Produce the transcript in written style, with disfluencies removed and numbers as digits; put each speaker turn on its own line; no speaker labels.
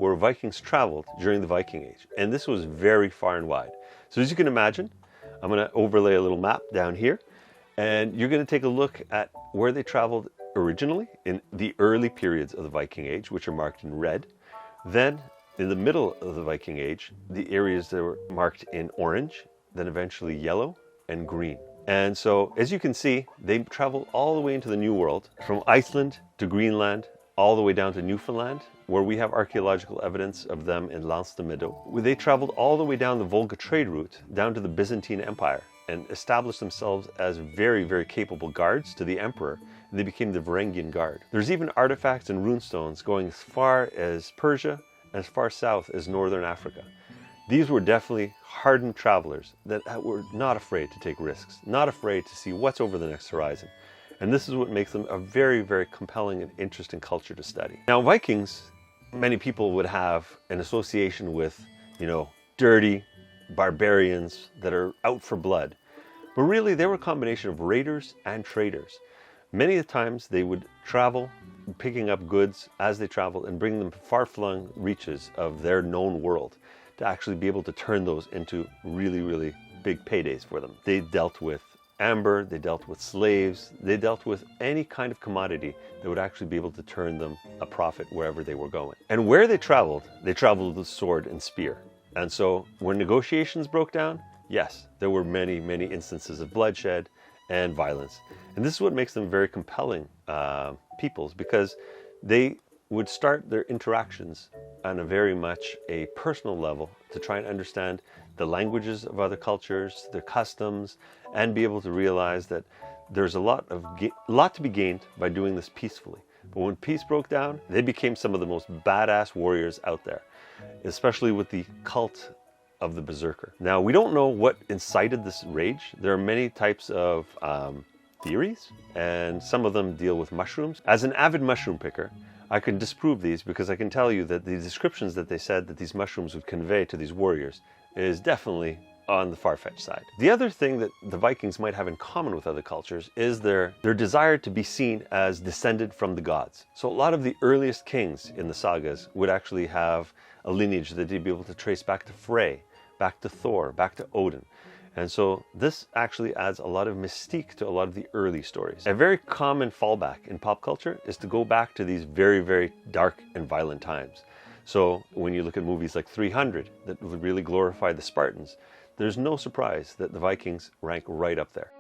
where Vikings traveled during the Viking Age. And this was very far and wide. So as you can imagine, I'm going to overlay a little map down here. And you're going to take a look at where they traveled originally in the early periods of the Viking Age, which are marked in red. Then in the middle of the Viking Age, the areas that were marked in orange, then eventually yellow and green. And so, as you can see, they traveled all the way into the New World, from Iceland to Greenland, all the way down to Newfoundland, where we have archaeological evidence of them in Lance de Meadow. They traveled all the way down the Volga trade route, down to the Byzantine Empire, and established themselves as very, very capable guards to the emperor, and they became the Varangian Guard. There's even artifacts and runestones going as far as Persia, as far south as Northern Africa. These were definitely hardened travelers that were not afraid to take risks, not afraid to see what's over the next horizon. And this is what makes them a very, very compelling and interesting culture to study. Now, Vikings, many people would have an association with, dirty barbarians that are out for blood. But really, they were a combination of raiders and traders. Many of the times they would travel, picking up goods as they traveled and bring them to far-flung reaches of their known world to actually be able to turn those into really, really big paydays for them. They dealt with amber, they dealt with slaves, they dealt with any kind of commodity that would actually be able to turn them a profit wherever they were going. And where they traveled with sword and spear. And so when negotiations broke down, yes, there were many, many instances of bloodshed and violence. And this is what makes them very compelling peoples, because they would start their interactions on a very much a personal level to try and understand the languages of other cultures, their customs, and be able to realize that there's a lot to be gained by doing this peacefully. But when peace broke down, they became some of the most badass warriors out there, especially with the cult of the berserker. Now, we don't know what incited this rage. There are many types of theories, and some of them deal with mushrooms. As an avid mushroom picker, I can disprove these, because I can tell you that the descriptions that they said that these mushrooms would convey to these warriors is definitely on the far-fetched side. The other thing that the Vikings might have in common with other cultures is their desire to be seen as descended from the gods. So a lot of the earliest kings in the sagas would actually have a lineage that they'd be able to trace back to Freyr, back to Thor, back to Odin. And so this actually adds a lot of mystique to a lot of the early stories. A very common fallback in pop culture is to go back to these very, very dark and violent times. So when you look at movies like 300 that would really glorify the Spartans, there's no surprise that the Vikings rank right up there.